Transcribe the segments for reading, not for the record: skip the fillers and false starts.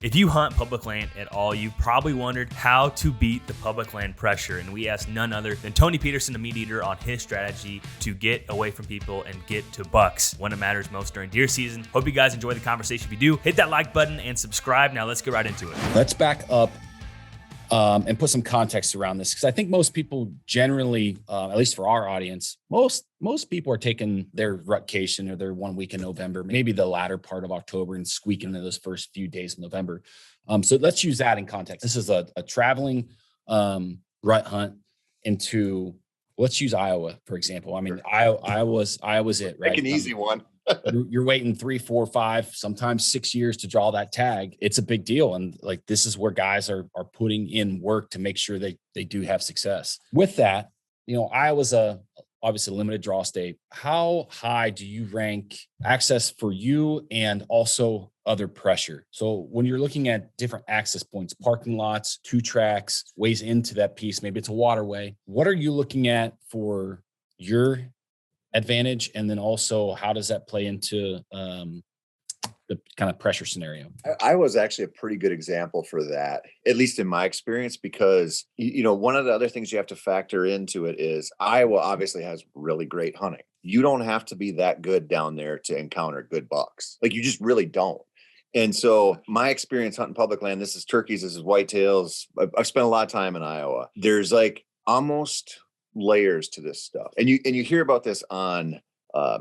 If you hunt public land at all, you've probably wondered how to beat the public land pressure, and we asked none other than Tony Peterson of MeatEater on his strategy to get away from people and get to bucks when it matters most during deer season. Hope you guys enjoy the conversation. If you do, hit that like button and subscribe. Now let's get right into it. Let's back up and put some context around this, because I think most people generally, at least for our audience, most people are taking their rutcation or their 1 week in November, maybe the latter part of October, and squeaking into those first few days of November. So let's use that in context. This is a traveling rut hunt into, let's use Iowa, for example. I mean, Iowa's it, right? Like an easy one. You're waiting 3, 4, 5, sometimes 6 years to draw that tag. It's a big deal. And like, this is where guys are putting in work to make sure they do have success. With that, Iowa's obviously a limited draw state. How high do you rank access for you and also other pressure? So when you're looking at different access points, parking lots, 2 tracks, ways into that piece, maybe it's a waterway, what are you looking at for your advantage? And then also, how does that play into the kind of pressure scenario? I was actually a pretty good example for that, at least in my experience, because, one of the other things you have to factor into it is Iowa obviously has really great hunting. You don't have to be that good down there to encounter good bucks. Like, you just really don't. And so my experience hunting public land, this is turkeys, this is whitetails. I've spent a lot of time in Iowa. There's like almost layers to this stuff. And you hear about this on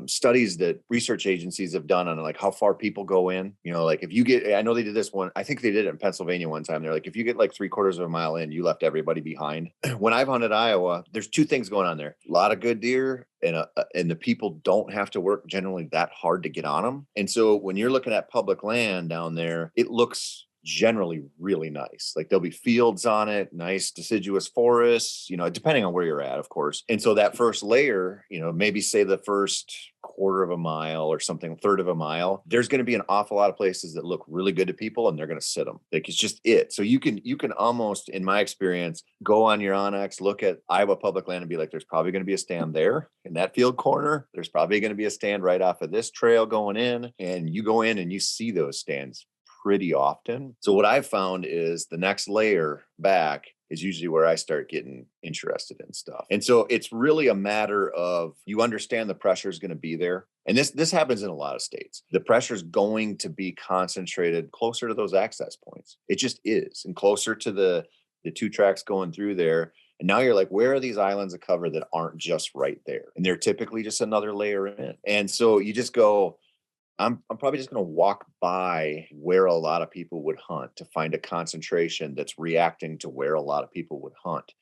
studies that research agencies have done on like how far people go in. Like if you get, I know they did this one, I think they did it in Pennsylvania one time. They're like, if you get like 3/4 of a mile in, you left everybody behind. When I've hunted Iowa, there's 2 things going on there. A lot of good deer, and the people don't have to work generally that hard to get on them. And so when you're looking at public land down there, it looks generally really nice. Like, there'll be fields on it, nice deciduous forests, depending on where you're at, of course. And so that first layer, maybe say the first 1/4 of a mile or something, 1/3 of a mile, there's going to be an awful lot of places that look really good to people, and they're going to sit them. Like, it's just it. So you can almost, in my experience, go on your Onyx, look at Iowa public land and be like, there's probably going to be a stand there in that field corner. There's probably going to be a stand right off of this trail going in, and you go in and you see those stands pretty often. So what I've found is the next layer back is usually where I start getting interested in stuff. And so it's really a matter of, you understand the pressure is going to be there. And this happens in a lot of states. The pressure is going to be concentrated closer to those access points. It just is. And closer to the 2 tracks going through there. And now you're like, where are these islands of cover that aren't just right there? And they're typically just another layer in. And so you just go, I'm probably just going to walk by where a lot of people would hunt to find a concentration that's reacting to where a lot of people would hunt.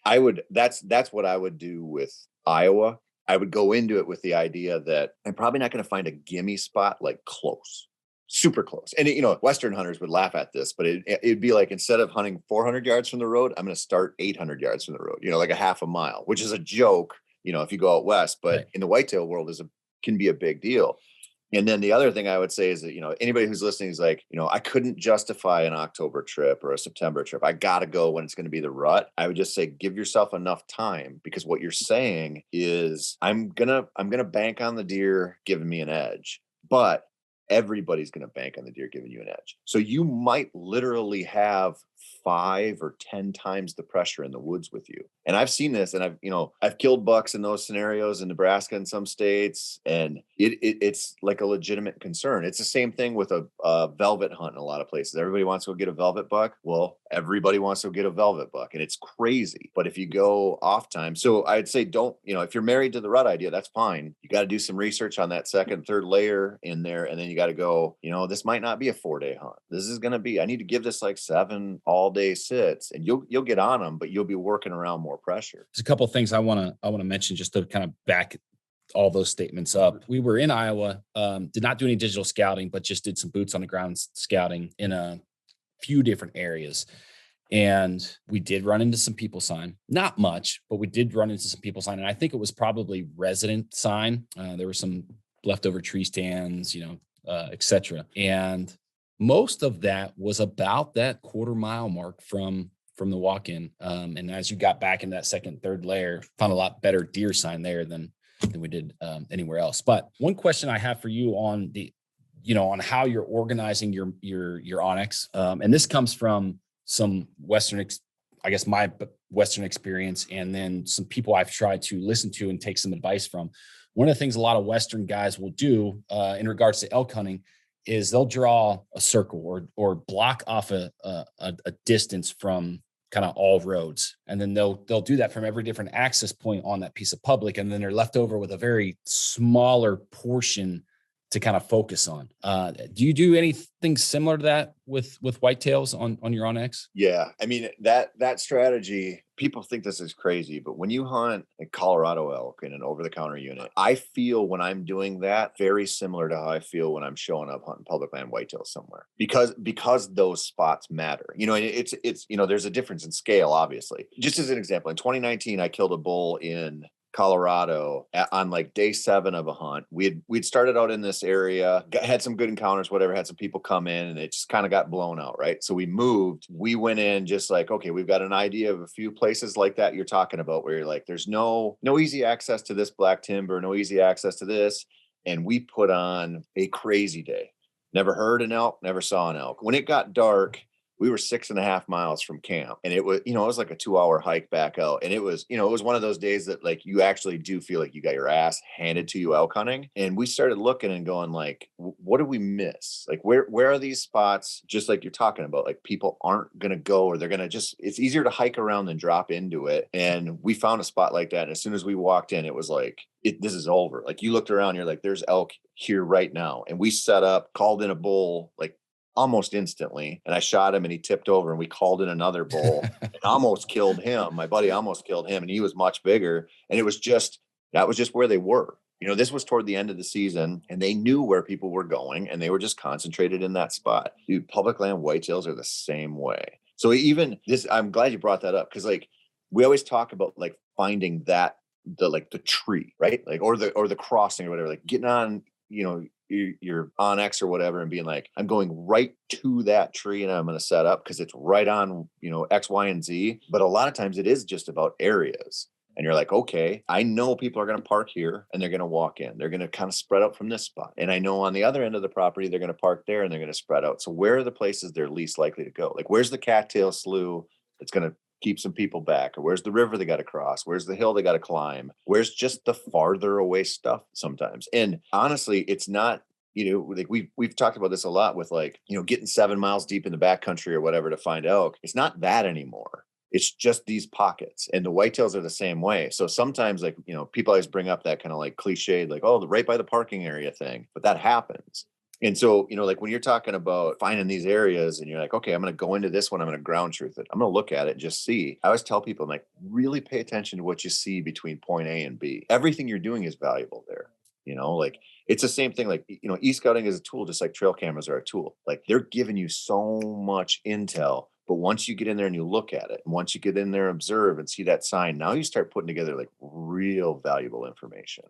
That's what I would do with Iowa. I would go into it with the idea that I'm probably not going to find a gimme spot like close, super close. And Western hunters would laugh at this, but it'd be like, instead of hunting 400 yards from the road, I'm going to start 800 yards from the road, like a half a mile, which is a joke, if you go out west, but right. In the whitetail world can be a big deal. And then the other thing I would say is that, anybody who's listening is like, I couldn't justify an October trip or a September trip. I got to go when it's going to be the rut. I would just say, give yourself enough time, because what you're saying is, I'm going to bank on the deer giving me an edge, but everybody's going to bank on the deer giving you an edge. So you might literally have 5 or 10 times the pressure in the woods with you. And I've seen this, and I've killed bucks in those scenarios in Nebraska and some states, and it's like a legitimate concern. It's the same thing with a velvet hunt in a lot of places. Everybody wants to go get a velvet buck. Well, everybody wants to go get a velvet buck, and it's crazy. But if you go off time, so I'd say don't, if you're married to the rut idea, that's fine. You got to do some research on that second, third layer in there, and then you got to go, this might not be a 4-day hunt. This is going to be, I need to give this like 7 all-day sits, and you'll get on them, but you'll be working around more pressure. There's a couple of things I want to mention just to kind of back all those statements up. We were in Iowa, did not do any digital scouting, but just did some boots on the ground scouting in a few different areas. And we did run into some people sign, not much, but we did run into some people sign. And I think it was probably resident sign. There were some leftover tree stands, etc. And most of that was about that 1/4 mile mark from the walk-in. And as you got back in that second, third layer, found a lot better deer sign there than we did anywhere else. But one question I have for you on the on how you're organizing your onX. And this comes from some my Western experience, and then some people I've tried to listen to and take some advice from. One of the things a lot of Western guys will do in regards to elk hunting is they'll draw a circle or block off a distance from kind of all roads. And then they'll do that from every different access point on that piece of public. And then they're left over with a very smaller portion to kind of focus on. Do you do anything similar to that with whitetails on your onX? Yeah. I mean, that strategy, people think this is crazy, but when you hunt a Colorado elk in an over-the-counter unit, I feel when I'm doing that very similar to how I feel when I'm showing up hunting public land whitetails somewhere, because those spots matter. It's there's a difference in scale, obviously. Just as an example, in 2019, I killed a bull in Colorado on like day 7 of a hunt. We'd started out in this area, had some good encounters, whatever, had some people come in, and it just kind of got blown out, right? So we moved, we went in just like, okay, we've got an idea of a few places like that you're talking about where you're like, there's no easy access to this black timber, no easy access to this. And we put on a crazy day. Never heard an elk, never saw an elk. When it got dark, we were 6.5 miles from camp, and it was like a 2-hour hike back out. And it was one of those days that like you actually do feel like you got your ass handed to you elk hunting. And we started looking and going like, what did we miss? Like, where are these spots? Just like you're talking about, like people aren't going to go, or they're going to it's easier to hike around than drop into it. And we found a spot like that. And as soon as we walked in, it was like, this is over. Like you looked around, you're like, there's elk here right now. And we set up, called in a bull, like almost instantly, and I shot him and he tipped over, and we called in another bull and almost killed him. My buddy almost killed him, and he was much bigger. And that was just where they were. This was toward the end of the season, and they knew where people were going, and they were just concentrated in that spot. Dude, public land whitetails are the same way. So even this, I'm glad you brought that up, because like we always talk about like finding the tree, right? Like or the crossing or whatever, like getting on, your onX or whatever, and being like, I'm going right to that tree and I'm going to set up because it's right on, X, Y, and Z. But a lot of times it is just about areas. And you're like, okay, I know people are going to park here and they're going to walk in. They're going to kind of spread out from this spot. And I know on the other end of the property, they're going to park there and they're going to spread out. So where are the places they're least likely to go? Like, where's the cattail slough that's going to keep some people back? Or where's the river they got to cross? Where's the hill they got to climb? Where's just the farther away stuff sometimes? And honestly, it's not, like we've talked about this a lot with like, getting 7 miles deep in the backcountry or whatever to find elk. It's not that anymore. It's just these pockets, and the whitetails are the same way. So sometimes like, people always bring up that kind of like cliched, like, oh, the right by the parking area thing, but that happens. And so, like when you're talking about finding these areas and you're like, okay, I'm going to go into this one, I'm going to ground truth it, I'm going to look at it and just see. I always tell people, I'm like, really pay attention to what you see between point A and B. Everything you're doing is valuable there. Like it's the same thing. Like, e-scouting is a tool, just like trail cameras are a tool. Like they're giving you so much intel. But once you get in there and you look at it, and once you get in there, observe and see that sign, now you start putting together like real valuable information.